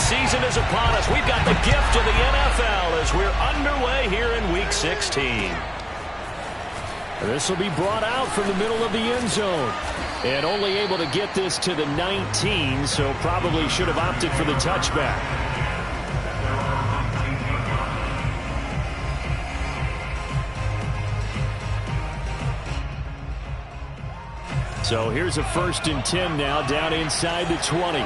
season is upon us. We've got the gift of the NFL as we're underway here in Week 16. This will be brought out from the middle of the end zone. And only able to get this to the 19, so probably should have opted for the touchback. So here's a 1st and 10 now, down inside the 20.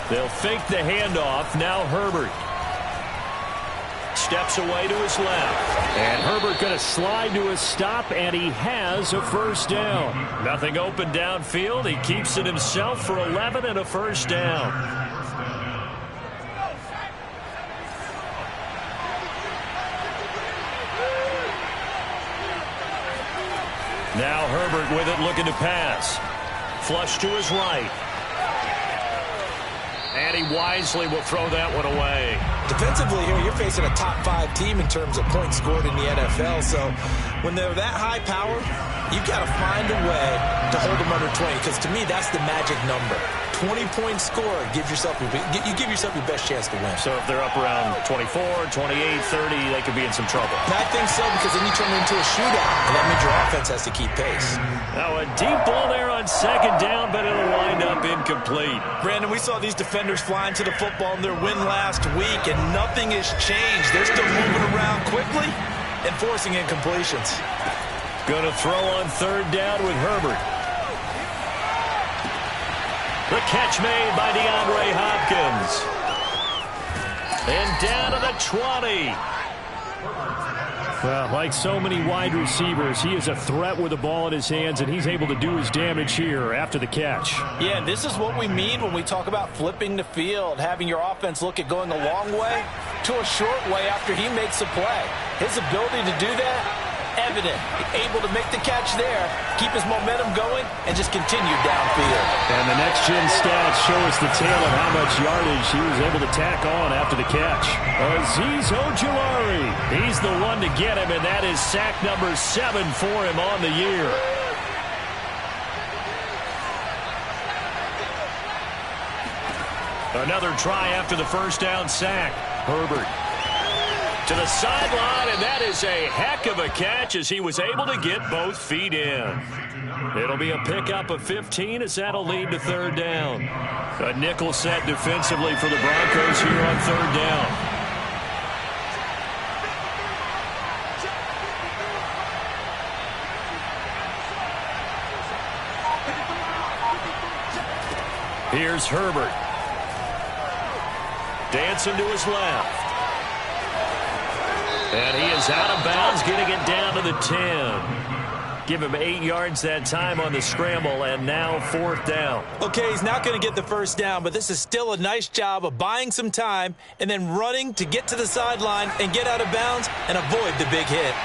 They'll fake the handoff. Now Herbert steps away to his left. And Herbert going to slide to a stop, and he has a 1st down. Nothing open downfield. He keeps it himself for 11 and a 1st down. Now Herbert with it, looking to pass. Flush to his right. And he wisely will throw that one away. Defensively here, you're facing a top 5 team in terms of points scored in the NFL. So when they're that high power, you've got to find a way to hold them under 20. Because to me, that's the magic number. 20-point score, you give yourself your best chance to win. So if they're up around 24, 28, 30, they could be in some trouble. I think so, because then you turn it into a shootout, and that means your offense has to keep pace. Now a deep ball there on 2nd down, but it'll wind up incomplete. Brandon, we saw these defenders flying to the football in their win last week, and nothing has changed. They're still moving around quickly and forcing incompletions. Going to throw on 3rd down with Herbert. The catch made by DeAndre Hopkins. And down to the 20. Well, like so many wide receivers, he is a threat with the ball in his hands, and he's able to do his damage here after the catch. Yeah, and this is what we mean when we talk about flipping the field, having your offense look at going a long way to a short way after he makes a play. His ability to do that, evident. Able to make the catch there, keep his momentum going, and just continue downfield. And the next-gen stats show us the tale of how much yardage he was able to tack on after the catch. Azeez Ojulari, he's the one to get him, and that is sack number 7 for him on the year. Another try after the 1st down sack. Herbert to the sideline, and that is a heck of a catch as he was able to get both feet in. It'll be a pickup of 15 as that'll lead to 3rd down. A nickel set defensively for the Broncos here on 3rd down. Here's Herbert. Dancing to his left. And he is out of bounds, getting it down to the 10. Give him 8 yards that time on the scramble, and now 4th down. Okay, he's not going to get the 1st down, but this is still a nice job of buying some time and then running to get to the sideline and get out of bounds and avoid the big hit.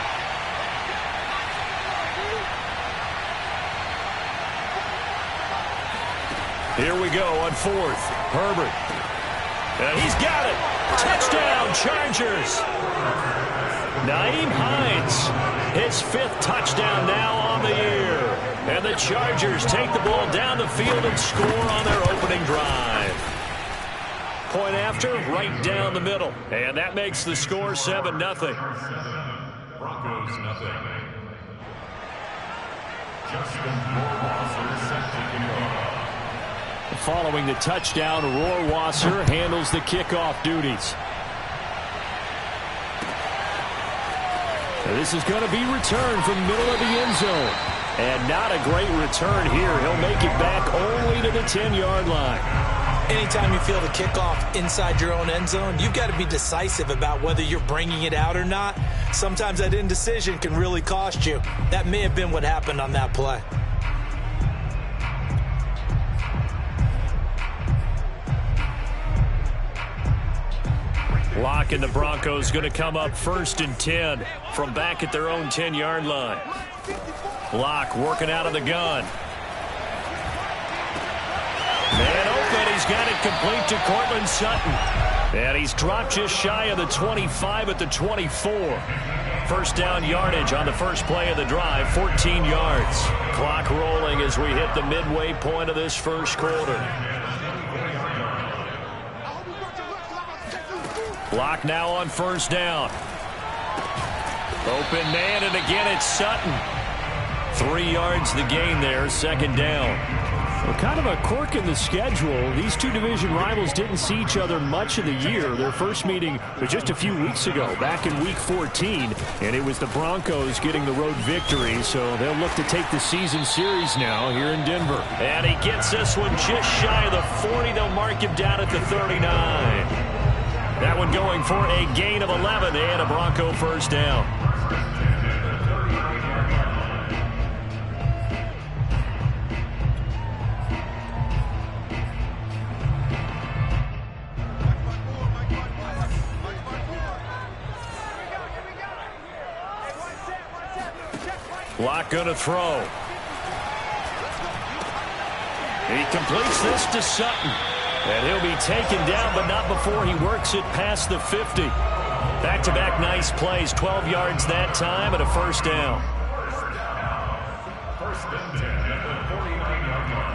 Here we go on 4th. Herbert. And he's got it. Touchdown, Chargers. Naeem Hines, his 5th touchdown now on the year. And the Chargers take the ball down the field and score on their opening drive. Point after, right down the middle. And that makes the score 7-0. Broncos nothing. Following the touchdown, Rohrwasser handles the kickoff duties. This is going to be returned from the middle of the end zone. And not a great return here. He'll make it back only to the 10-yard line. Anytime you feel the kickoff inside your own end zone, you've got to be decisive about whether you're bringing it out or not. Sometimes that indecision can really cost you. That may have been what happened on that play. Locke and the Broncos going to come up 1st and 10 from back at their own 10-yard line. Locke working out of the gun. Man open, he's got it complete to Cortland Sutton. And he's dropped just shy of the 25 at the 24. First down yardage on the first play of the drive, 14 yards. Clock rolling as we hit the midway point of this first quarter. Block now on first down. Open man, and again it's Sutton. 3 yards the gain there, second down. Well, kind of a quirk in the schedule. These two division rivals didn't see each other much of the year. Their first meeting was just a few weeks ago, back in Week 14, and it was the Broncos getting the road victory, so they'll look to take the season series now here in Denver. And he gets this one just shy of the 40. They'll mark him down at the 39. That one going for a gain of 11 and a Bronco first down. Block going to throw. He completes this to Sutton. And he'll be taken down, but not before he works it past the 50. Back-to-back nice plays, 12 yards that time, and a first down. First and 10 at the 49-yard line.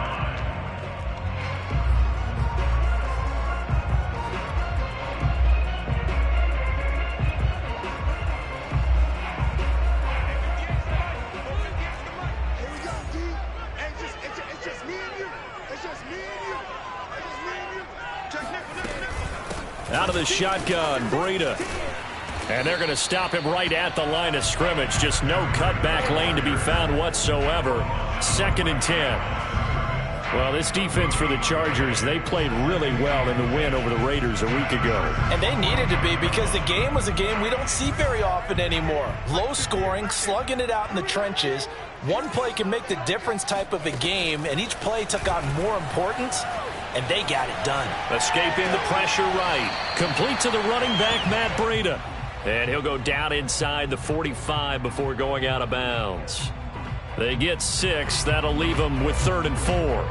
Out of the shotgun, Breida. And they're going to stop him right at the line of scrimmage. Just no cutback lane to be found whatsoever. Second and 10. Well, this defense for the Chargers, they played really well in the win over the Raiders a week ago. And they needed to be, because the game was a game we don't see very often anymore. Low scoring, slugging it out in the trenches. One play can make the difference type of a game, and each play took on more importance. And they got it done. Escaping the pressure right. Complete to the running back, Matt Breida. And he'll go down inside the 45 before going out of bounds. They get 6. That'll leave them with 3rd and 4.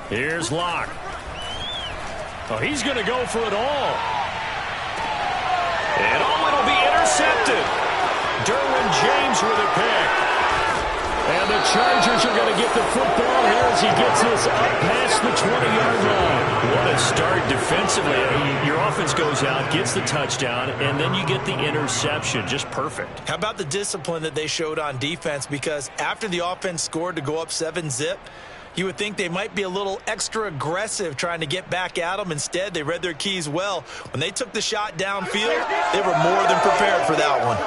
Here's Locke. Oh, he's going to go for it all. And it'll be intercepted. Derwin James with a pick. And the Chargers are going to get the football here as he gets this up past the 20-yard line. What a start defensively. Your offense goes out, gets the touchdown, and then you get the interception. Just perfect. How about the discipline that they showed on defense? Because after the offense scored to go up 7-zip, you would think they might be a little extra aggressive trying to get back at them. Instead, they read their keys well. When they took the shot downfield, they were more than prepared for that one.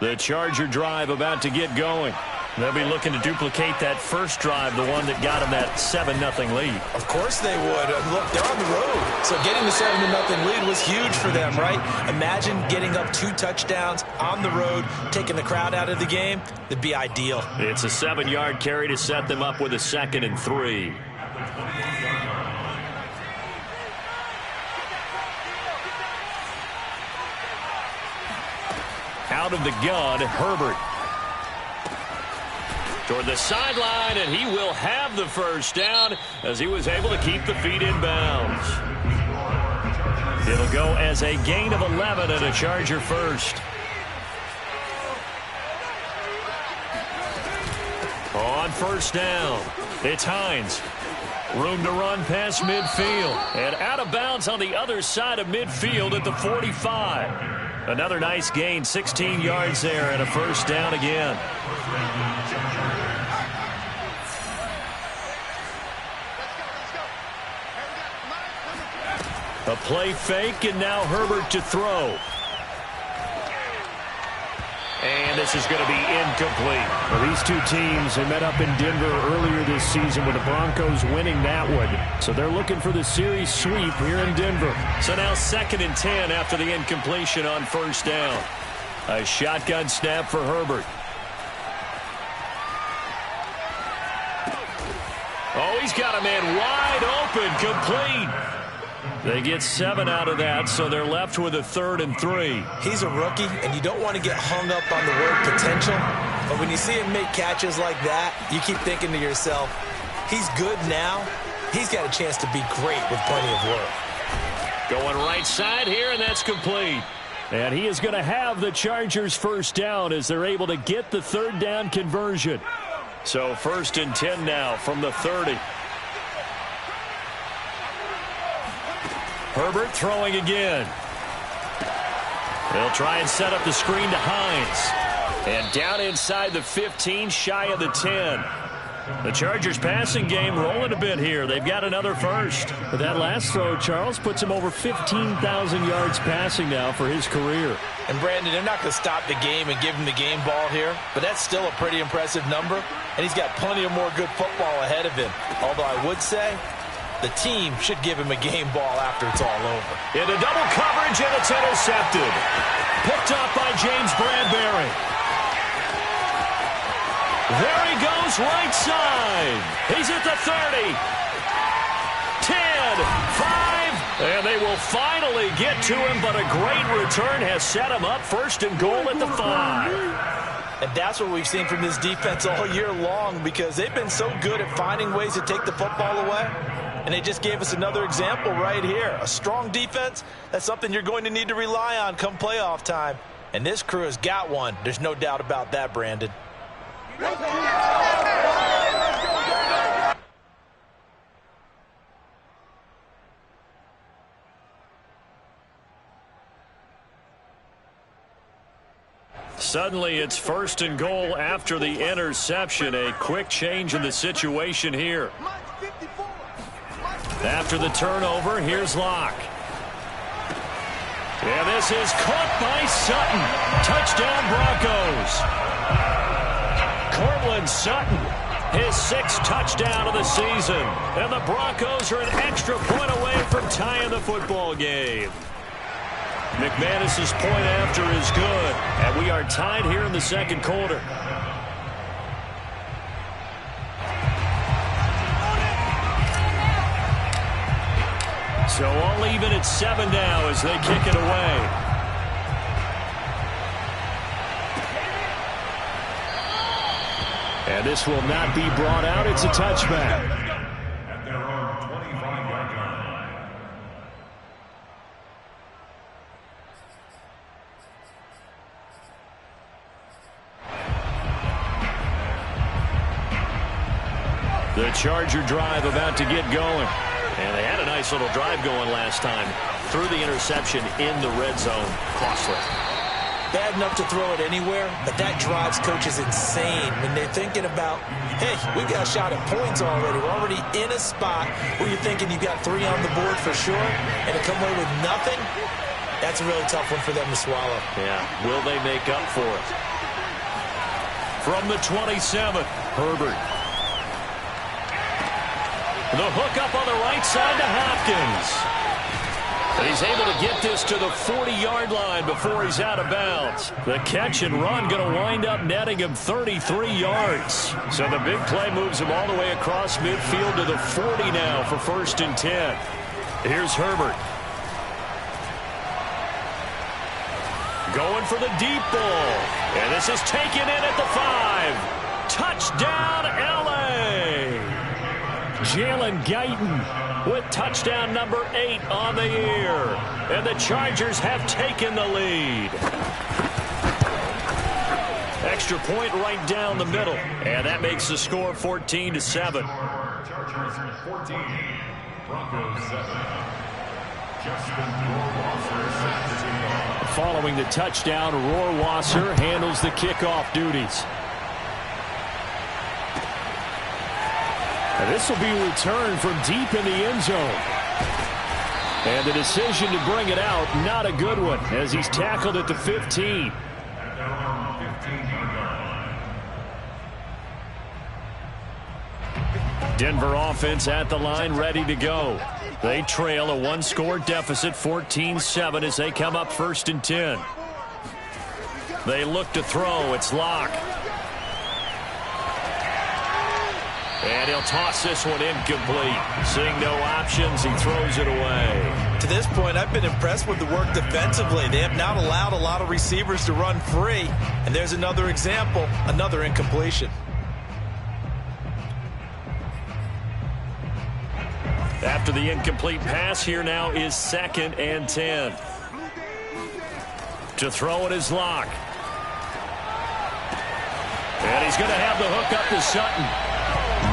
The Charger drive about to get going. They'll be looking to duplicate that first drive, the one that got them that 7-0 lead. Of course they would. Look, they're on the road. So getting the 7-0 lead was huge for them, right? Imagine getting up 2 touchdowns on the road, taking the crowd out of the game. It'd be ideal. It's a 7-yard carry to set them up with a 2nd and 3. Out of the gun, Herbert. Toward the sideline, and he will have the first down as he was able to keep the feet in bounds. It'll go as a gain of 11 and a Charger first. On first down, it's Hines. Room to run past midfield. And out of bounds on the other side of midfield at the 45. Another nice gain, 16 yards there, and a first down again. A play fake, and now Herbert to throw. And this is going to be incomplete. Well, these two teams, they met up in Denver earlier this season with the Broncos winning that one. So they're looking for the series sweep here in Denver. So now 2nd and 10 after the incompletion on first down. A shotgun snap for Herbert. Oh, he's got a man wide open, complete. They get 7 out of that, so they're left with a 3rd and 3. He's a rookie, and you don't want to get hung up on the word potential. But when you see him make catches like that, you keep thinking to yourself, he's good now. He's got a chance to be great with plenty of work. Going right side here, and that's complete. And he is going to have the Chargers first down as they're able to get the 3rd down conversion. So 1st and 10 now from the 30. Herbert throwing again. They'll try and set up the screen to Hines. And down inside the 15, shy of the 10. The Chargers passing game rolling a bit here. They've got another first. But that last throw, Charles, puts him over 15,000 yards passing now for his career. And Brandon, they're not going to stop the game and give him the game ball here, but that's still a pretty impressive number. And he's got plenty of more good football ahead of him. Although I would say the team should give him a game ball after it's all over. Into double coverage, and it's intercepted. Picked up by James Bradbury. There he goes, right side. He's at the 30. 10, 5, and they will finally get to him, but a great return has set him up 1st and goal at the 5. And that's what we've seen from this defense all year long, because they've been so good at finding ways to take the football away. And they just gave us another example right here. A strong defense, that's something you're going to need to rely on come playoff time. And this crew has got one. There's no doubt about that, Brandon. Suddenly it's 1st and goal after the interception. A quick change in the situation here. After the turnover, here's Locke. And this is caught by Sutton. Touchdown Broncos. Cortland Sutton, his 6th touchdown of the season. And the Broncos are an extra point away from tying the football game. McManus's point after is good. And we are tied here in the 2nd quarter. So all even at 7 now as they kick it away. And this will not be brought out. It's a touchback. At their own 25-yard line. The Charger drive about to get going. And they had a nice little drive going last time. Threw the interception in the red zone. Costly. Bad enough to throw it anywhere, but that drives coaches insane when they're thinking about, hey, we've got a shot at points already. We're already in a spot where you're thinking you've got 3 on the board for sure, and to come away with nothing, that's a really tough one for them to swallow. Yeah, will they make up for it? From the 27th, Herbert. The hook up on the right side to Hopkins. And he's able to get this to the 40-yard line before he's out of bounds. The catch and run going to wind up netting him 33 yards. So the big play moves him all the way across midfield to the 40 now for 1st and 10. Here's Herbert. Going for the deep ball. And this is taken in at the 5. Touchdown, L.A. Jalen Guyton with touchdown number 8 on the year. And the Chargers have taken the lead. Extra point right down the middle. And that makes the score 14-7. Chargers 14, Broncos 7. Following the touchdown, Rohrwasser handles the kickoff duties. And this will be returned from deep in the end zone. And the decision to bring it out, not a good one, as he's tackled at the 15. Denver offense at the line, ready to go. They trail a 1-score deficit, 14-7, as they come up 1st and 10. They look to throw. It's Locke. And he'll toss this one incomplete. Seeing no options, he throws it away. To this point, I've been impressed with the work defensively. They have not allowed a lot of receivers to run free. And there's another example, another incompletion. After the incomplete pass, here now is 2nd and 10. To throw it is Locke. And he's going to have the hook up to Sutton.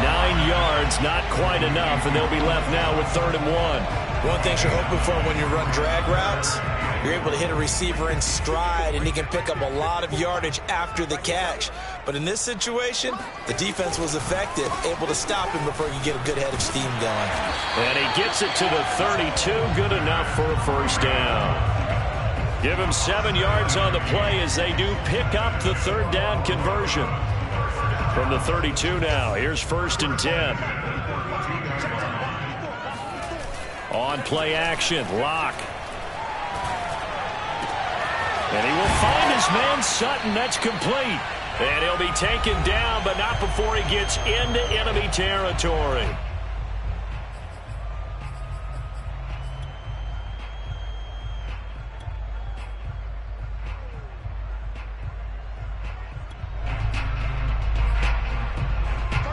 9 yards, not quite enough, and they'll be left now with 3rd and 1. One thing you're hoping for when you run drag routes, you're able to hit a receiver in stride, and he can pick up a lot of yardage after the catch. But in this situation, the defense was effective, able to stop him before he could get a good head of steam going. And he gets it to the 32, good enough for a 1st down. Give him 7 yards on the play as they do pick up the 3rd down conversion. From the 32 now, here's 1st and 10. On play action, Locke. And he will find his man Sutton. That's complete. And he'll be taken down, but not before he gets into enemy territory.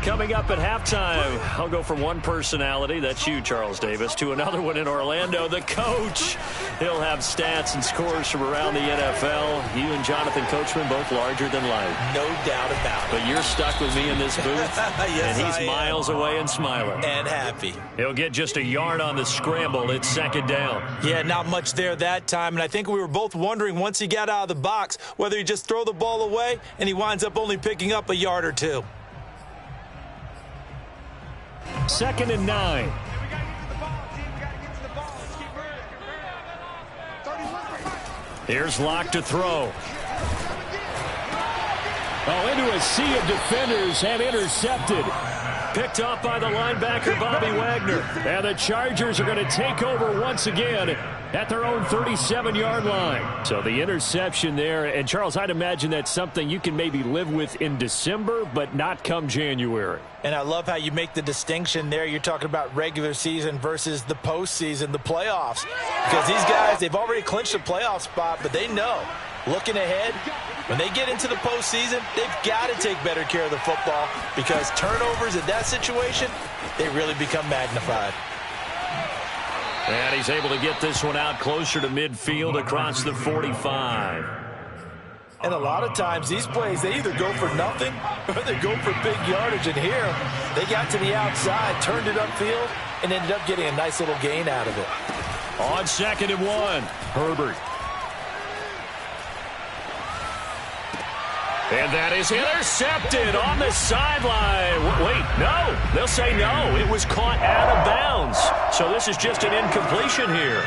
Coming up at halftime, I'll go from one personality, that's you, Charles Davis, to another one in Orlando, the coach. He'll have stats and scores from around the NFL. You and Jonathan Coachman, both larger than life. No doubt about it. But you're stuck with me in this booth, yes, and he's miles away and smiling. And happy. He'll get just a yard on the scramble. It's 2nd down. Yeah, not much there that time, and I think we were both wondering once he got out of the box whether he just throw the ball away, and he winds up only picking up a yard or 2. 2nd and 9. Here's Locke to throw. Oh, into a sea of defenders and intercepted. Picked off by the linebacker, Bobby Wagner. And the Chargers are going to take over once again at their own 37-yard line. So the interception there. And, Charles, I'd imagine that's something you can maybe live with in December, but not come January. And I love how you make the distinction there. You're talking about regular season versus the postseason, the playoffs. Because these guys, they've already clinched a playoff spot, but they know, looking ahead, when they get into the postseason, they've got to take better care of the football because turnovers in that situation, they really become magnified. And he's able to get this one out closer to midfield across the 45. And a lot of times, these plays, they either go for nothing or they go for big yardage. And here, they got to the outside, turned it upfield, and ended up getting a nice little gain out of it. On 2nd and 1, Herbert. And that is intercepted on the sideline. Wait, no. They'll say no. It was caught out of bounds. So this is just an incompletion here.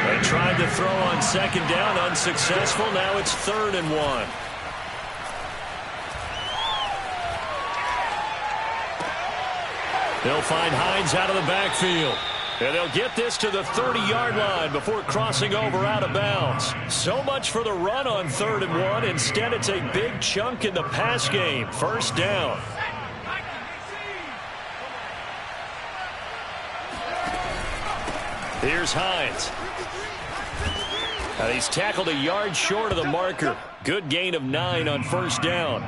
They tried to throw on 2nd down, unsuccessful. Now it's 3rd and 1. They'll find Hines out of the backfield. And they'll get this to the 30-yard line before crossing over out of bounds. So much for the run on 3rd and 1. Instead, it's a big chunk in the pass game. 1st down. Here's Hines. And he's tackled a yard short of the marker. Good gain of 9 on 1st down.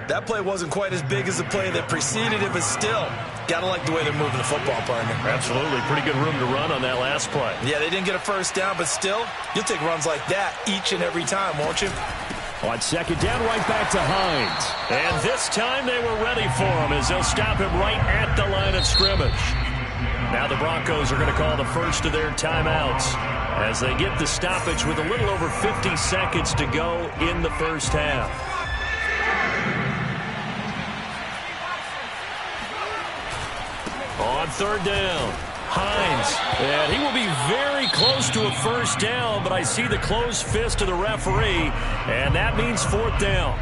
That play wasn't quite as big as the play that preceded it, but still, got to like the way they're moving the football, partner. Absolutely. Pretty good room to run on that last play. Yeah, they didn't get a 1st down, but still, you'll take runs like that each and every time, won't you? On 2nd down, right back to Hines. And this time they were ready for him as they'll stop him right at the line of scrimmage. Now the Broncos are going to call the first of their timeouts as they get the stoppage with a little over 50 seconds to go in the 1st half. On 3rd down, Hines. And he will be very close to a 1st down, but I see the closed fist of the referee, and that means 4th down.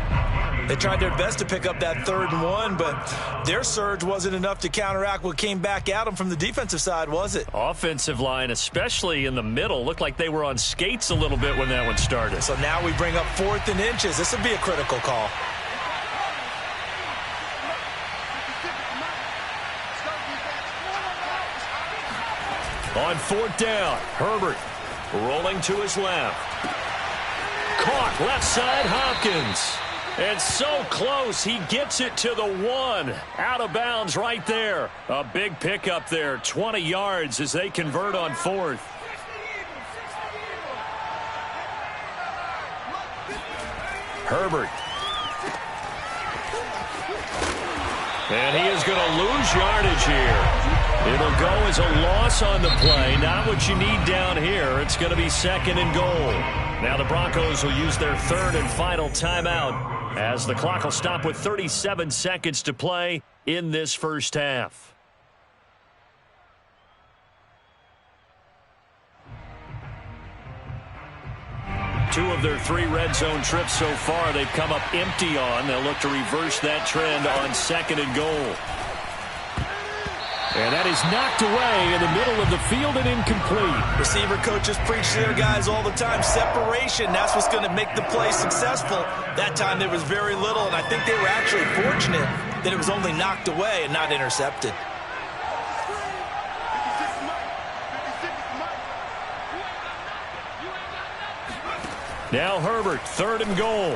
They tried their best to pick up that 3rd and 1, but their surge wasn't enough to counteract what came back at them from the defensive side, was it? Offensive line, especially in the middle, looked like they were on skates a little bit when that one started. So now we bring up 4th and inches. This would be a critical call. On 4th down, Herbert rolling to his left. Caught left side, Hopkins. And so close, he gets it to the 1. Out of bounds right there. A big pickup there, 20 yards as they convert on 4th. Herbert. And he is going to lose yardage here. It'll go as a loss on the play. Not what you need down here. It's going to be 2nd and goal. Now the Broncos will use their 3rd and final timeout as the clock will stop with 37 seconds to play in this first half. Two of their 3 red zone trips so far they've come up empty on. They'll look to reverse that trend on 2nd and goal. And that is knocked away in the middle of the field and incomplete. Receiver coaches preach to their guys all the time. Separation, that's what's going to make the play successful. That time there was very little, and I think they were actually fortunate that it was only knocked away and not intercepted. Now Herbert, 3rd and goal.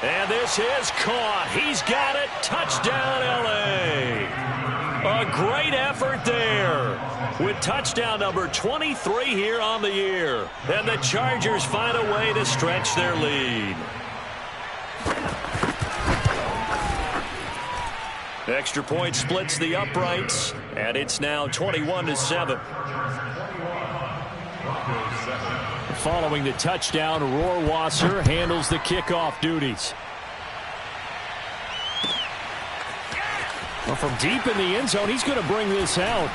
And this is caught. He's got it. Touchdown, L.A. A great effort there with touchdown number 23 here on the year. And the Chargers find a way to stretch their lead. Extra point splits the uprights, and it's now 21-7. Following the touchdown, Rohrwasser handles the kickoff duties. Well, from deep in the end zone, he's going to bring this out.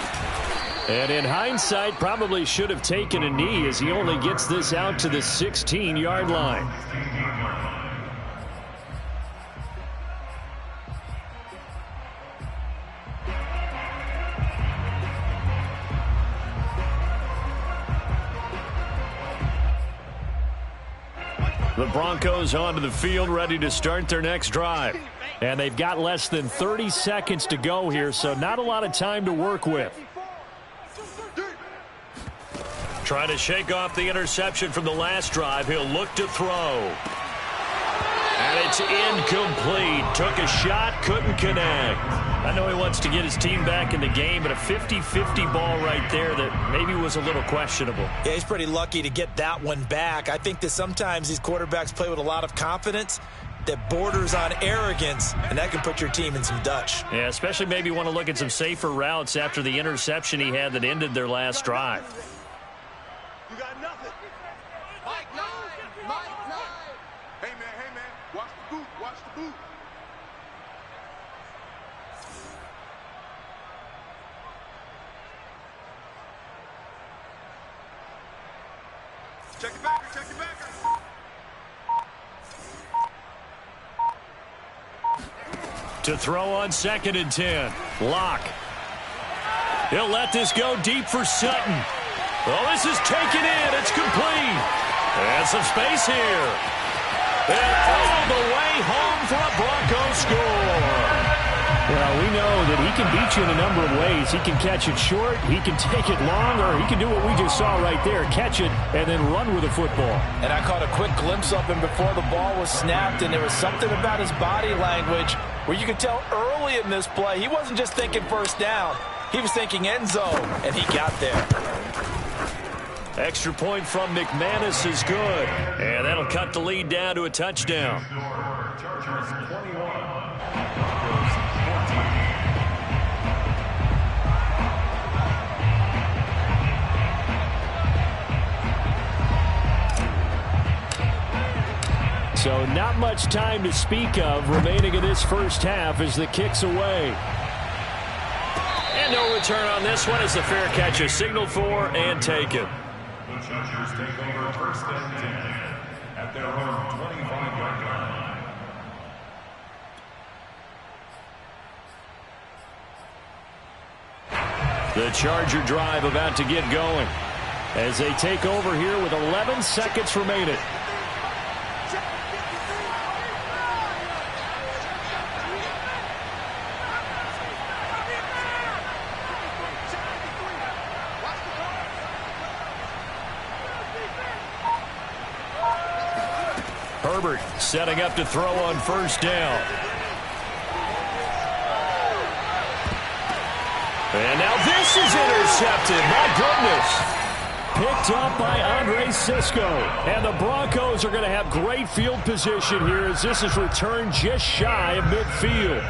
And in hindsight, probably should have taken a knee as he only gets this out to the 16-yard line. The Broncos onto the field, ready to start their next drive. And they've got less than 30 seconds to go here, so not a lot of time to work with. Trying to shake off the interception from the last drive. He'll look to throw. And it's incomplete. Took a shot, couldn't connect. I know he wants to get his team back in the game, but a 50-50 ball right there that maybe was a little questionable. Yeah, he's pretty lucky to get that one back. I think that sometimes these quarterbacks play with a lot of confidence that borders on arrogance, and that can put your team in some Dutch. Yeah, especially maybe want to look at some safer routes after the interception he had that ended their last drive. You got nothing. Mike 9. Hey, man. Watch the boot. Check it back. To throw on 2nd and 10. Lock. He'll let this go deep for Sutton. Well, this is taken in. It's complete. And some space here. And all the way home for a Broncos score. Well, we know that he can beat you in a number of ways. He can catch it short, he can take it long, or he can do what we just saw right there, catch it and then run with the football. And I caught a quick glimpse of him before the ball was snapped, and there was something about his body language where you could tell early in this play he wasn't just thinking first down. He was thinking end zone, and he got there. Extra point from McManus is good, and that'll cut the lead down to a touchdown. So not much time to speak of remaining in this first half as the kick's away. And no return on this one as the fair catch is signaled for and taken. The Chargers take over 1st and 10 at their own 25-yard line. The Charger drive about to get going as they take over here with 11 seconds remaining. Herbert setting up to throw on first down. And now this is intercepted. My goodness. Picked up by Andre Cisco. And the Broncos are going to have great field position here as this is returned just shy of midfield.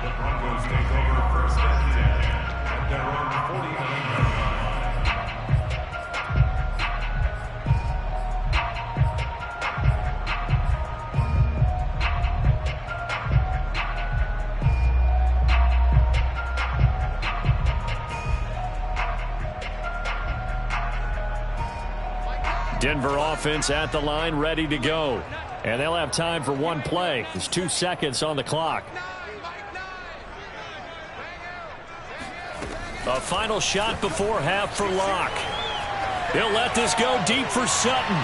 The Broncos take over first and 10 at their own 49 yard line. Denver offense at the line, ready to go. And they'll have time for one play. There's 2 seconds on the clock. A final shot before half for Locke. He'll let this go deep for Sutton.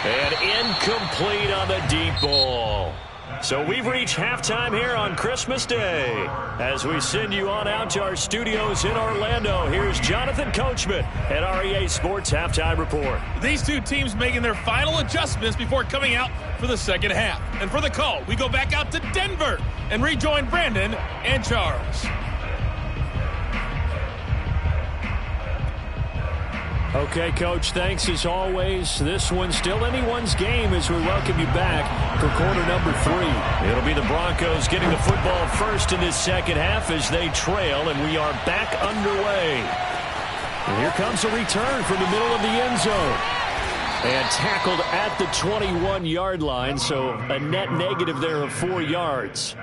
And incomplete on the deep ball. So we've reached halftime here on Christmas Day. As we send you on out to our studios in Orlando, here's Jonathan Coachman at REA Sports Halftime Report. These two teams making their final adjustments before coming out for the second half. And for the call, we go back out to Denver and rejoin Brandon and Charles. Okay, Coach, thanks as always. This one's still anyone's game as we welcome you back for quarter number 3. It'll be the Broncos getting the football first in this second half as they trail, and we are back underway. And here comes a return from the middle of the end zone. And tackled at the 21-yard line, so a net negative there of 4 yards.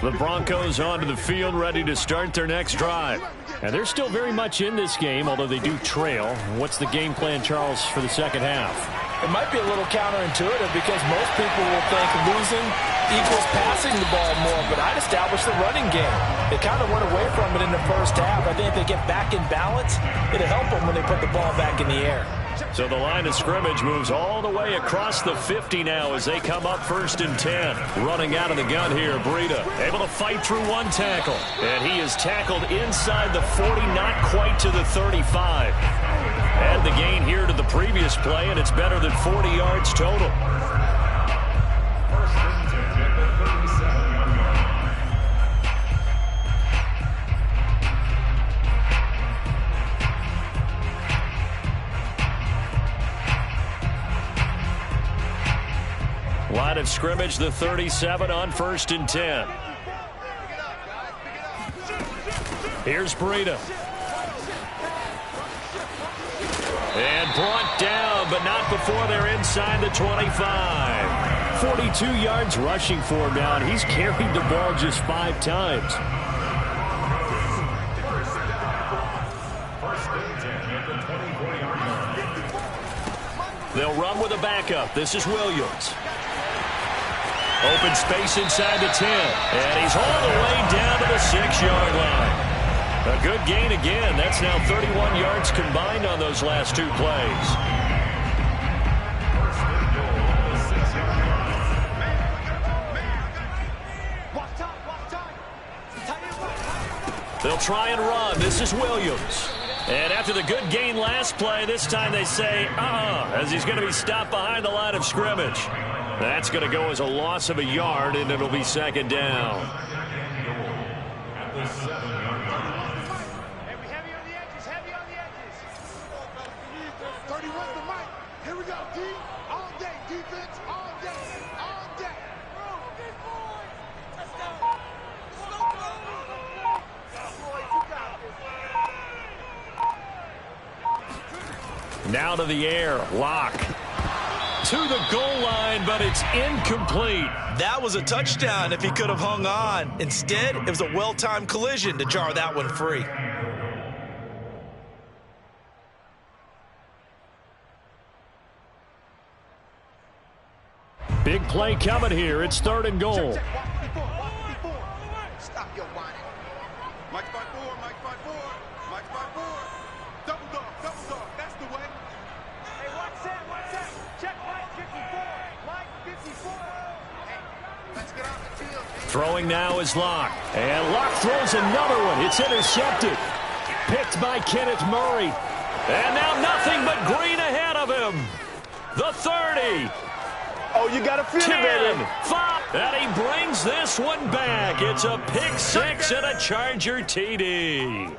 The Broncos onto the field, ready to start their next drive. And they're still very much in this game, although they do trail. What's the game plan, Charles, for the second half? It might be a little counterintuitive because most people will think losing equals passing the ball more, but I'd establish the running game. They kind of went away from it in the first half. I think if they get back in balance, it'll help them when they put the ball back in the air. So the line of scrimmage moves all the way across the 50 now as they come up first and 10. Running out of the gun here, Breida able to fight through one tackle. And he is tackled inside the 40, not quite to the 35. Add the gain here to the previous play, and it's better than 40 yards total. First and 10 at the 37-yard line. Line of scrimmage, the 37 on first and 10. Here's Breida. And brought down, but not before they're inside the 25. 42 yards rushing for him now, and he's carried the ball just 5 times. First and 10 at the 24-yard line. They'll run with a backup. This is Williams. Open space inside the 10. And he's all the way down to the 6-yard line. A good gain again. That's now 31 yards combined on those last 2 plays. First and goal at the 6-yard line. They'll try and run. This is Williams. And after the good gain last play, this time they say, as he's going to be stopped behind the line of scrimmage. That's going to go as a loss of a yard, and it'll be second down. At the 7-yard line. Heavy on the edges, heavy on the edges. 31 the mic. Here we go, D. All day, defense, all day, all day. Let's go. Now to the air, Locke. To the goal line, but it's incomplete. That was a touchdown if he could have hung on. Instead, it was a well-timed collision to jar that one free. Big play coming here. It's 3rd and goal. Stop your whining. Mike's by 4, Mike's by 4, Mike's by 4. Double dog. Double dog, that's the way. Hey, watch that. Check line 54. Line 54. Hey, let's get off the field, man. Throwing now is Locke. And Locke throws another one. It's intercepted. Picked by Kenneth Murray. And now nothing but green ahead of him. The 30. Oh, you got to feel 10, it, baby. 5. And he brings this one back. It's a pick six and a Charger TD.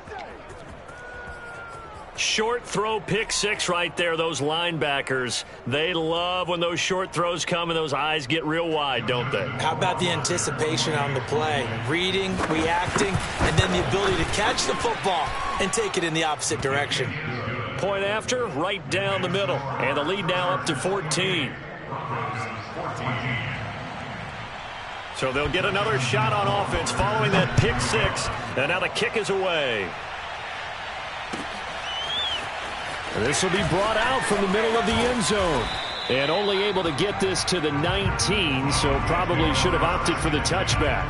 Short throw pick six right there. Those linebackers, they love when those short throws come and those eyes get real wide, don't they? How about the anticipation on the play? Reading, reacting, and then the ability to catch the football and take it in the opposite direction. Point after, right down the middle. And the lead now up to 14. So they'll get another shot on offense following that pick six. And now the kick is away. This will be brought out from the middle of the end zone. And only able to get this to the 19, so probably should have opted for the touchback.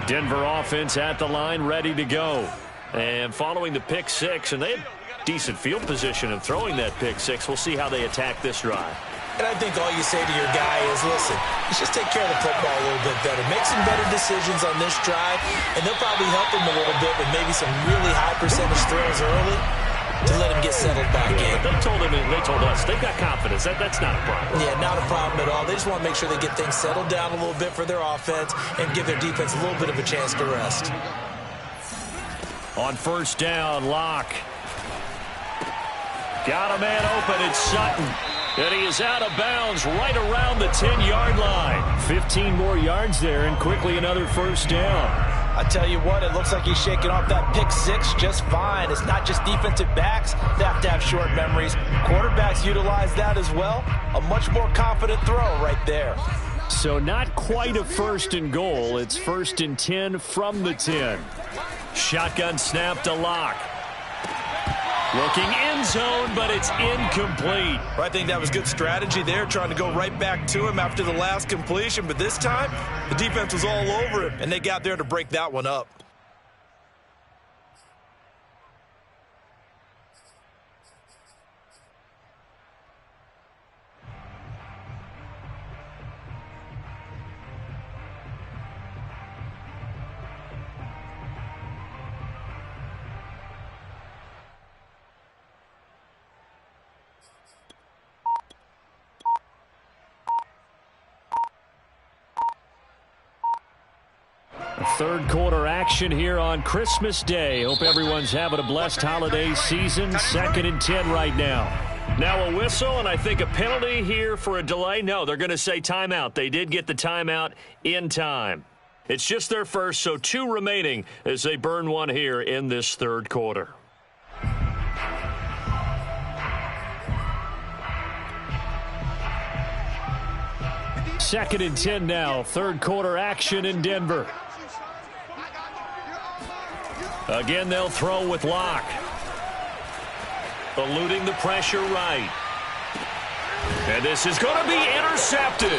Denver offense at the line, ready to go. And following the pick six, and they had decent field position of throwing that pick six. We'll see how they attack this drive. And I think all you say to your guy is, listen, let's just take care of the football a little bit better. Make some better decisions on this drive, and they'll probably help him a little bit with maybe some really high percentage throws early to let him get settled back in. But they told us they've got confidence. That's not a problem. Yeah, not a problem at all. They just want to make sure they get things settled down a little bit for their offense and give their defense a little bit of a chance to rest. On first down, Locke. Got a man open. It's Sutton. And he is out of bounds right around the 10-yard line. 15 more yards there and quickly another first down. I tell you what, it looks like he's shaking off that pick six just fine. It's not just defensive backs that have to have short memories. Quarterbacks utilize that as well. A much more confident throw right there. So not quite a first and goal. It's first and 10 from the 10. Shotgun snap to Locke. Looking end zone, but it's incomplete. I think that was good strategy there, trying to go right back to him after the last completion. But this time, the defense was all over him, and they got there to break that one up. Third quarter action here on Christmas Day. Hope everyone's having a blessed holiday season. 2nd and 10 right now. Now a whistle, and I think a penalty here for a delay. No, they're going to say timeout. They did get the timeout in time. It's just their first, so 2 remaining as they burn one here in this third quarter. Second and 10 now. Third quarter action in Denver. Again, they'll throw with Locke. Eluding the pressure right. And this is going to be intercepted.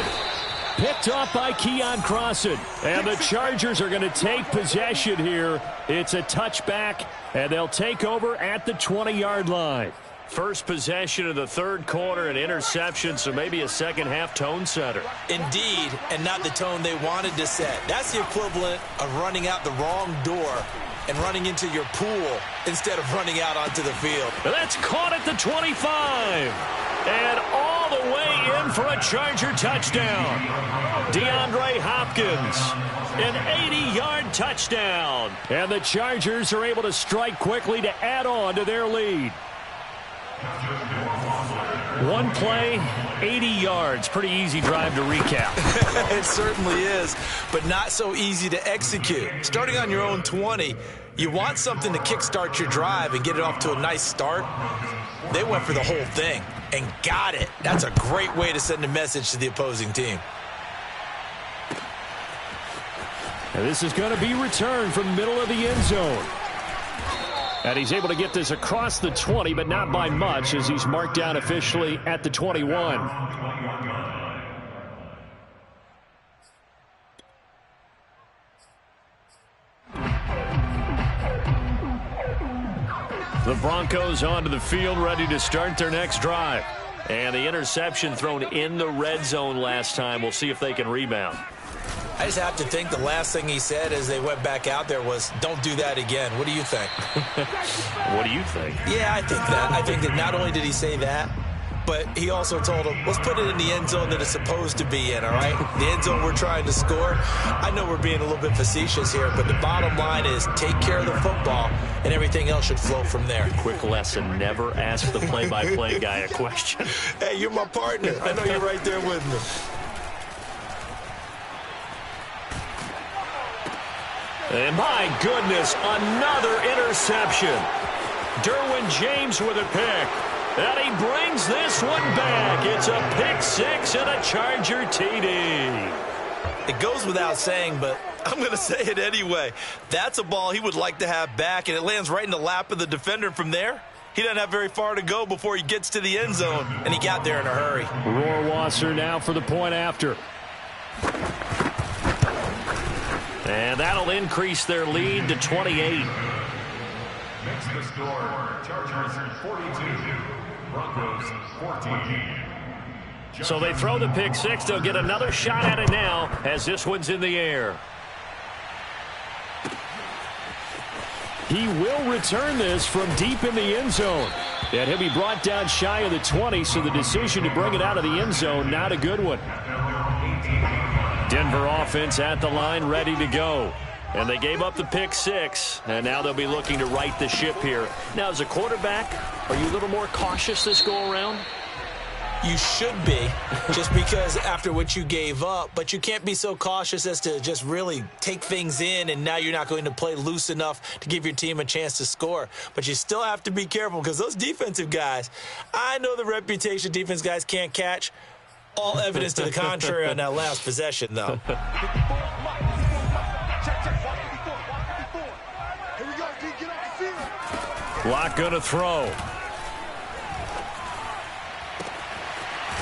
Picked off by Keon Crossan. And the Chargers are going to take possession here. It's a touchback, and they'll take over at the 20-yard line. First possession of the third quarter, an interception, so maybe a second-half tone setter. Indeed, and not the tone they wanted to set. That's the equivalent of running out the wrong door and running into your pool instead of running out onto the field. That's caught at the 25. And all the way in for a Charger touchdown. DeAndre Hopkins, an 80-yard touchdown. And the Chargers are able to strike quickly to add on to their lead. One play, 80 yards. Pretty easy drive to recap. It certainly is, but not so easy to execute. Starting on your own 20, you want something to kickstart your drive and get it off to a nice start. They went for the whole thing and got it. That's a great way to send a message to the opposing team. And this is going to be returned from the middle of the end zone. And he's able to get this across the 20, but not by much, as he's marked down officially at the 21. The Broncos onto the field, ready to start their next drive. And the interception thrown in the red zone last time. We'll see if they can rebound. I just have to think the last thing he said as they went back out there was, don't do that again. What do you think? What do you think? Yeah, I think that. I think that not only did he say that, but he also told him, let's put it in the end zone that it's supposed to be in, all right? The end zone we're trying to score. I know we're being a little bit facetious here, but the bottom line is take care of the football, and everything else should flow from there. Quick lesson, never ask the play-by-play guy a question. Hey, you're my partner. I know you're right there with me. And my goodness, another interception. Derwin James with a pick. And he brings this one back. It's a pick six and a Charger TD. It goes without saying, but I'm going to say it anyway. That's a ball he would like to have back, and it lands right in the lap of the defender from there. He doesn't have very far to go before he gets to the end zone, and he got there in a hurry. Rohrwasser now for the point after. And that'll increase their lead to 28. Makes the score Chargers 42, Broncos 14. So they throw the pick six. They'll get another shot at it now as this one's in the air. He will return this from deep in the end zone. And he'll be brought down shy of the 20, so the decision to bring it out of the end zone, not a good one. Denver offense at the line, ready to go. And they gave up the pick six, and now they'll be looking to right the ship here. Now, as a quarterback, are you a little more cautious this go-around? You should be, just because after what you gave up, but you can't be so cautious as to just really take things in, and now you're not going to play loose enough to give your team a chance to score. But you still have to be careful, because those defensive guys, I know the reputation defense guys can't catch. All evidence to the contrary on that last possession, though. Lock going to throw.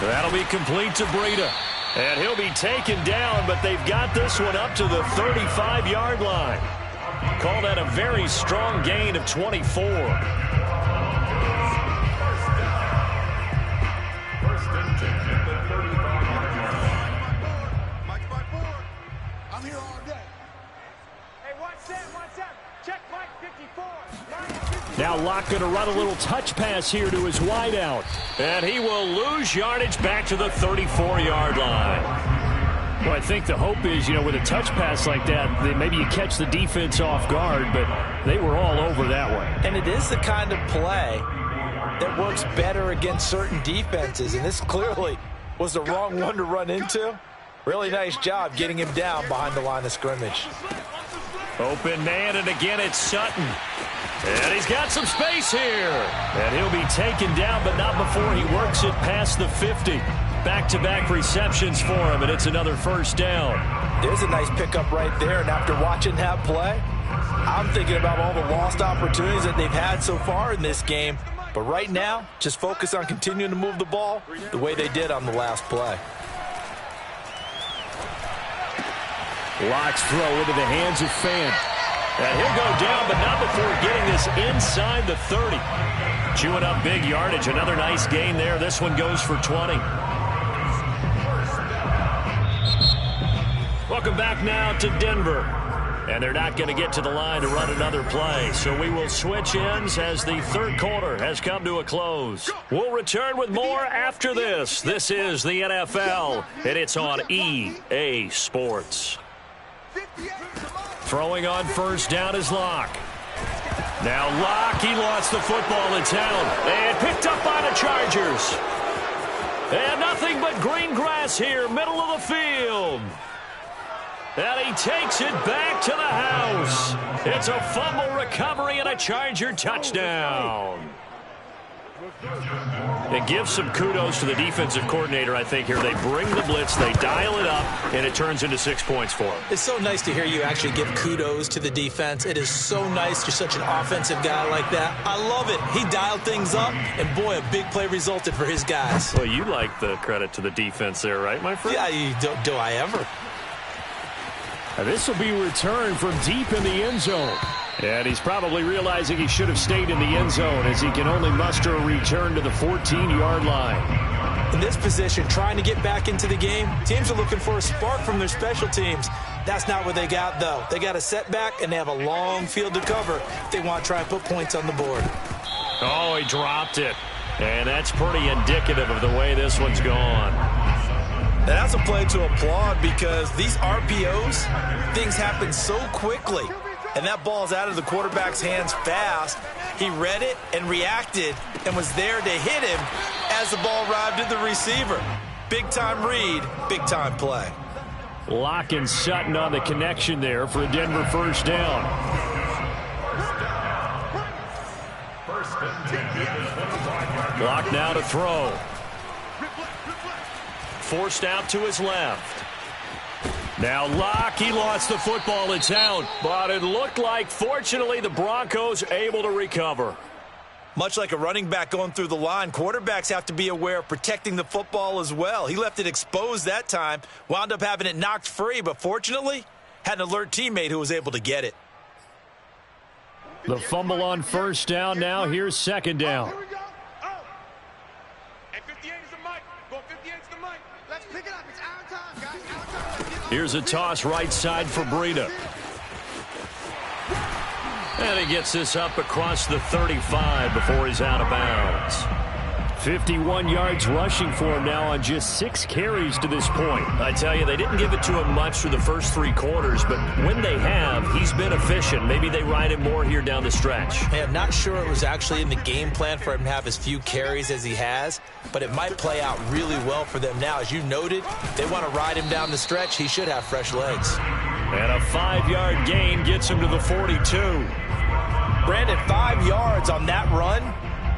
That'll be complete to Breida. And he'll be taken down, but they've got this one up to the 35-yard line. Call that a very strong gain of 24. Now Locke going to run a little touch pass here to his wideout. And he will lose yardage back to the 34-yard line. Well, I think the hope is, with a touch pass like that, that maybe you catch the defense off guard, but they were all over that one. And it is the kind of play that works better against certain defenses, and this clearly was the wrong one to run into. Really nice job getting him down behind the line of scrimmage. Open man, and again it's Sutton. And he's got some space here. And he'll be taken down, but not before he works it past the 50. Back-to-back receptions for him, and it's another first down. There's a nice pickup right there, and after watching that play, I'm thinking about all the lost opportunities that they've had so far in this game. But right now, just focus on continuing to move the ball the way they did on the last play. Locke's throw into the hands of Fant. And he'll go down, but not before getting this inside the 30. Chewing up big yardage. Another nice gain there. This one goes for 20. Welcome back now to Denver. And they're not going to get to the line to run another play. So we will switch ends as the third quarter has come to a close. We'll return with more after this. This is the NFL, and it's on EA Sports. Throwing on first down is Locke. Now Locke, he lost the football in town. And picked up by the Chargers. And nothing but green grass here, middle of the field. And he takes it back to the house. It's a fumble recovery and a Charger touchdown. And give some kudos to the defensive coordinator, I think, here. They bring the blitz, they dial it up, and it turns into 6 points for them. It's so nice to hear you actually give kudos to the defense. It is so nice. You're such an offensive guy like that. I love it. He dialed things up, and boy, a big play resulted for his guys. Well, you like the credit to the defense there, right, my friend? Yeah, do I ever? And this will be returned from deep in the end zone. And he's probably realizing he should have stayed in the end zone as he can only muster a return to the 14-yard line. In this position, trying to get back into the game, teams are looking for a spark from their special teams. That's not what they got, though. They got a setback, and they have a long field to cover if they want to try and put points on the board. Oh, he dropped it. And that's pretty indicative of the way this one's gone. And that's a play to applaud because these RPOs, things happen so quickly. And that ball's out of the quarterback's hands fast. He read it and reacted and was there to hit him as the ball arrived at the receiver. Big-time read, big-time play. Locke and Sutton on the connection there for a Denver first down. Locke now to throw. Forced out to his left. Now Locke, he lost the football. It's out. But it looked like, fortunately, the Broncos able to recover. Much like a running back going through the line, quarterbacks have to be aware of protecting the football as well. He left it exposed that time, wound up having it knocked free, but fortunately, had an alert teammate who was able to get it. The fumble on first down. Now here's second down. Here we go. Oh. And 58 is the mic. Go 58 is the mic. Let's pick it up. It's our time, guys. Our time. Here's a toss right side for Breida. And he gets this up across the 35 before he's out of bounds. 51 yards rushing for him now on just 6 carries to this point. I tell you, they didn't give it to him much through the first 3 quarters, but when they have, he's been efficient. Maybe they ride him more here down the stretch. Hey, I'm not sure it was actually in the game plan for him to have as few carries as he has, but it might play out really well for them now. As you noted, they want to ride him down the stretch. He should have fresh legs. And a 5-yard gain gets him to the 42. Brandon, 5 yards on that run.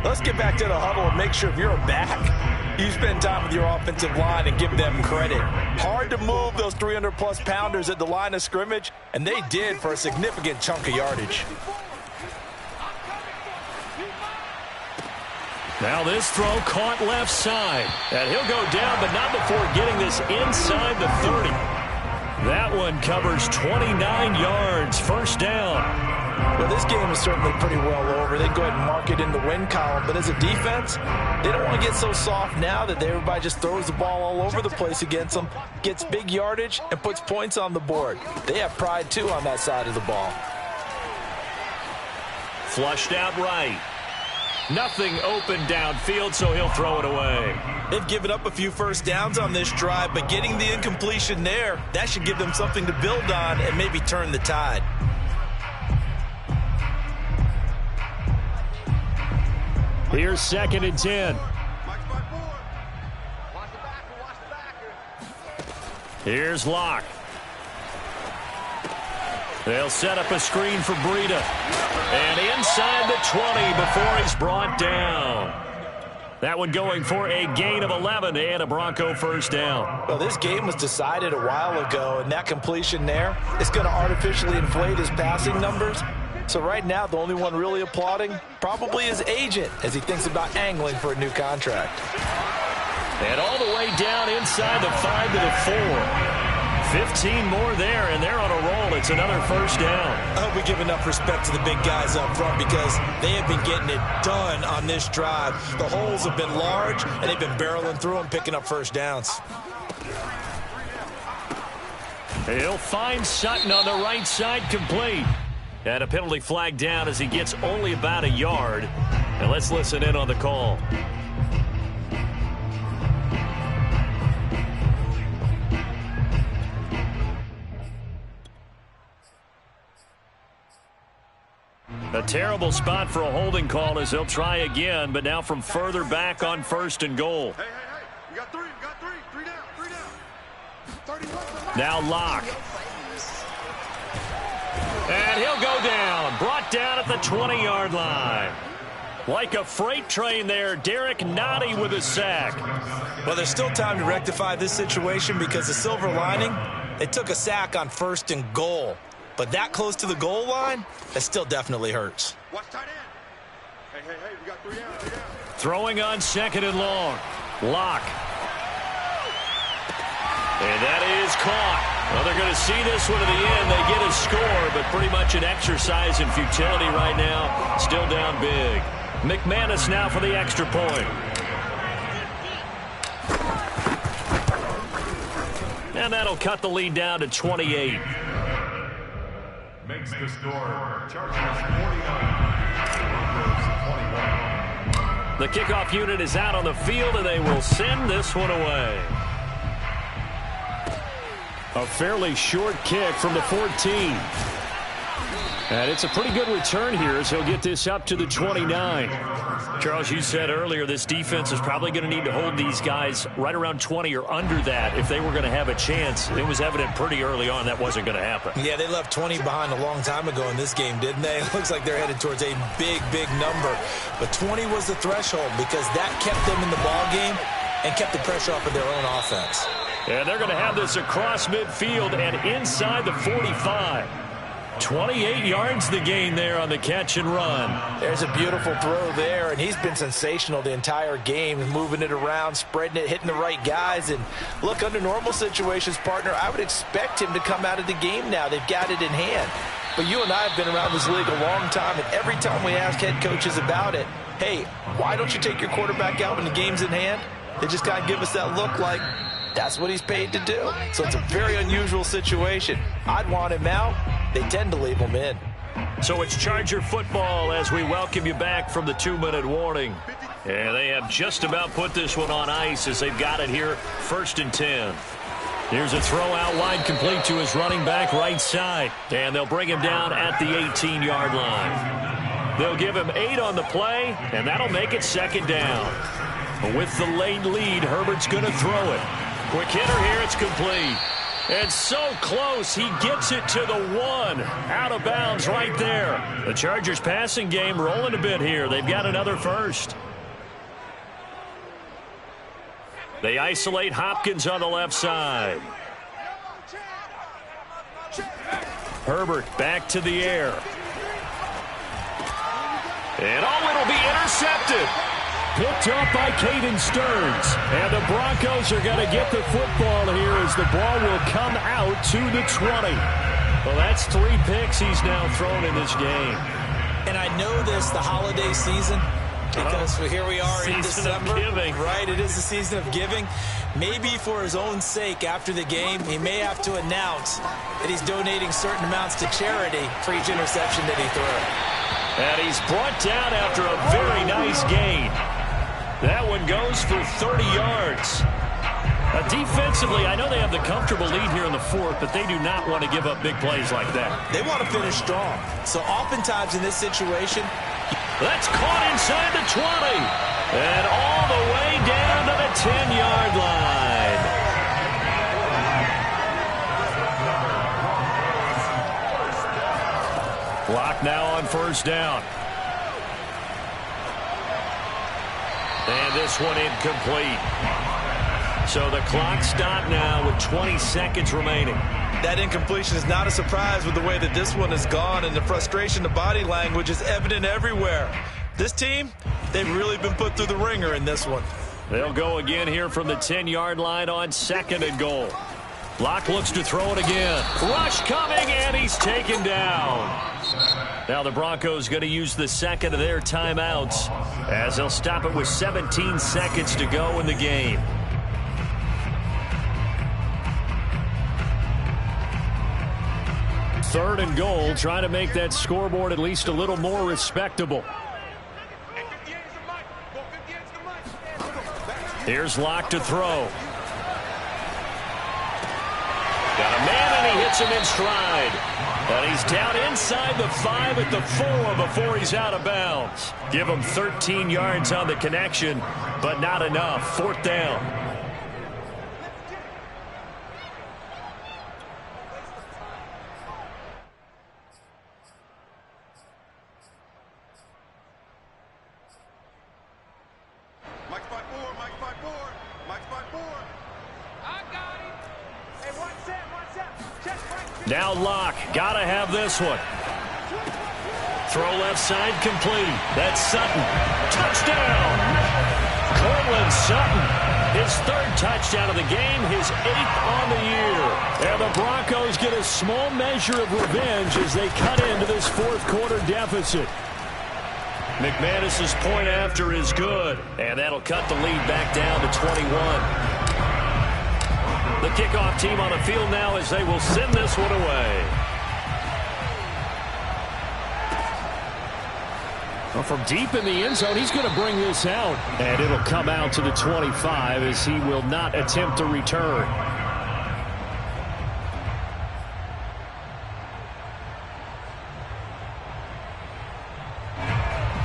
Let's get back to the huddle and make sure if you're a back, you spend time with your offensive line and give them credit. Hard to move those 300-plus pounders at the line of scrimmage, and they did for a significant chunk of yardage. Now this throw caught left side. And he'll go down, but not before getting this inside the 30. That one covers 29 yards. First down. Well, this game is certainly pretty well over. They can go ahead and mark it in the win column. But as a defense, they don't want to get so soft now that everybody just throws the ball all over the place against them, gets big yardage, and puts points on the board. They have pride, too, on that side of the ball. Flushed out right. Nothing open downfield, so he'll throw it away. They've given up a few first downs on this drive, but getting the incompletion there, that should give them something to build on and maybe turn the tide. Here's 2nd and 10. Here's Locke. They'll set up a screen for Breida. And inside the 20 before he's brought down. That one going for a gain of 11 and a Bronco first down. Well, this game was decided a while ago, and that completion there is going to artificially inflate his passing numbers. So right now, the only one really applauding probably his agent as he thinks about angling for a new contract. And all the way down inside the 5 to the 4. 15 more there, and they're on a roll. It's another first down. I hope we give enough respect to the big guys up front because they have been getting it done on this drive. The holes have been large, and they've been barreling through them, picking up first downs. He'll find Sutton on the right side, complete. And a penalty flag down as he gets only about a yard. And let's listen in on the call. A terrible spot for a holding call as they'll try again, but now from further back on 1st and goal. Hey. You got three. Three down. Now Locke. And he'll go down. Brought down at the 20-yard line. Like a freight train there, Derek Nottie with a sack. Well, there's still time to rectify this situation because the silver lining, they took a sack on 1st and goal. But that close to the goal line, that still definitely hurts. Watch tight end. Hey, we got 3 down, 3 down. Throwing on 2nd and long. Lock. And that is caught. Well, they're going to see this one to the end. They get a score, but pretty much an exercise in futility right now. Still down big. McManus now for the extra point. And that'll cut the lead down to 28. Makes the score. Chargers 49. The kickoff unit is out on the field, and they will send this one away. A fairly short kick from the 14. And it's a pretty good return here as he'll get this up to the 29. Charles, you said earlier this defense is probably going to need to hold these guys right around 20 or under that if they were going to have a chance. It was evident pretty early on that wasn't going to happen. Yeah, they left 20 behind a long time ago in this game, didn't they? It looks like they're headed towards a big, big number. But 20 was the threshold because that kept them in the ball game and kept the pressure off of their own offense. And they're going to have this across midfield and inside the 45. 28 yards the gain there on the catch and run. There's a beautiful throw there, and he's been sensational the entire game, moving it around, spreading it, hitting the right guys. And look, under normal situations, partner, I would expect him to come out of the game now. They've got it in hand. But you and I have been around this league a long time, and every time we ask head coaches about it, hey, why don't you take your quarterback out when the game's in hand? They just kind of give us that look like that's what he's paid to do. So it's a very unusual situation. I'd want him out. They tend to leave him in. So it's Charger football as we welcome you back from the 2-minute warning. And they have just about put this one on ice as they've got it here, 1st and 10. Here's a throw out wide, complete to his running back right side. And they'll bring him down at the 18-yard line. They'll give him 8 on the play, and that'll make it 2nd down. With the late lead, Herbert's going to throw it. Quick hitter here, it's complete. And so close, he gets it to the 1. Out of bounds right there. The Chargers passing game rolling a bit here. They've got another first. They isolate Hopkins on the left side. Herbert back to the air. And it'll be intercepted. Picked up by Caden Stearns. And the Broncos are going to get the football here as the ball will come out to the 20. Well, that's 3 picks he's now thrown in this game. And I know this, the holiday season, because here we are in December. Giving. Right, it is the season of giving. Maybe for his own sake after the game, he may have to announce that he's donating certain amounts to charity for each interception that he threw. And he's brought down after a very nice gain. That one goes for 30 yards. Defensively, I know they have the comfortable lead here in the 4th, but they do not want to give up big plays like that. They want to finish strong. So oftentimes in this situation, that's caught inside the 20. And all the way down to the 10-yard line. Clock now on 1st down. And this one incomplete. So the clock stopped now with 20 seconds remaining. That incompletion is not a surprise with the way that this one has gone, and the frustration, the body language is evident everywhere. This team, they've really been put through the ringer in this one. They'll go again here from the 10-yard line on 2nd and goal. Locke looks to throw it again. Rush coming, and he's taken down. Now the Broncos going to use the 2nd of their timeouts as they'll stop it with 17 seconds to go in the game. Third and goal, trying to make that scoreboard at least a little more respectable. Here's Locke to throw. Got a man, and he hits him in stride. And he's down inside the 5 at the 4 before he's out of bounds. Give him 13 yards on the connection, but not enough. 4th down. Now Locke, gotta have this one. Throw left side complete. That's Sutton. Touchdown! Cortland Sutton. His third touchdown of the game, his 8th on the year. And the Broncos get a small measure of revenge as they cut into this fourth quarter deficit. McManus's point after is good, and that'll cut the lead back down to 21. The kickoff team on the field now as they will send this one away. Well, from deep in the end zone, he's going to bring this out. And it'll come out to the 25 as he will not attempt to return.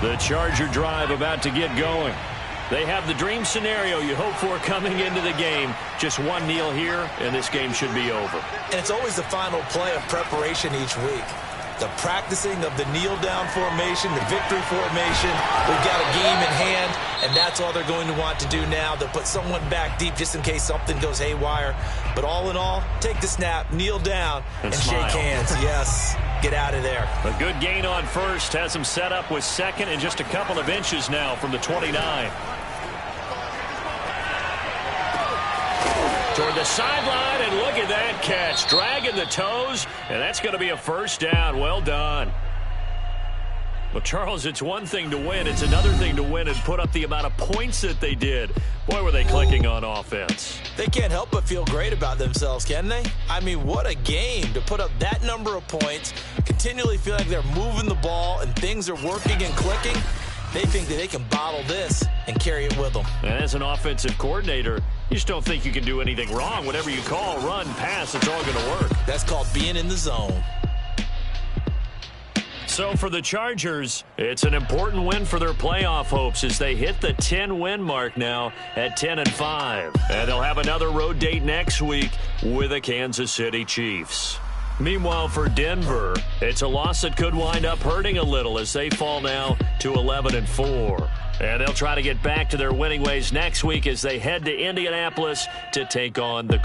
The Charger drive about to get going. They have the dream scenario you hope for coming into the game. Just one kneel here, and this game should be over. And it's always the final play of preparation each week. The practicing of the kneel-down formation, the victory formation. We've got a game in hand, and that's all they're going to want to do now. They'll put someone back deep just in case something goes haywire. But all in all, take the snap, kneel down, and shake hands. Yes, get out of there. A good gain on first has him set up with second and just a couple of inches now from the 29. Toward the sideline, and look at that catch. Dragging the toes, and that's going to be a first down. Well done. Well, Charles, it's one thing to win. It's another thing to win and put up the amount of points that they did. Boy, were they clicking on offense. They can't help but feel great about themselves, can they? I mean, what a game to put up that number of points, continually feel like they're moving the ball and things are working and clicking. They think that they can bottle this and carry it with them. And as an offensive coordinator, you just don't think you can do anything wrong. Whatever you call, run, pass, it's all going to work. That's called being in the zone. So for the Chargers, it's an important win for their playoff hopes as they hit the 10-win mark now at 10-5. And they'll have another road date next week with the Kansas City Chiefs. Meanwhile, for Denver, it's a loss that could wind up hurting a little as they fall now to 11-4. And they'll try to get back to their winning ways next week as they head to Indianapolis to take on the Colts.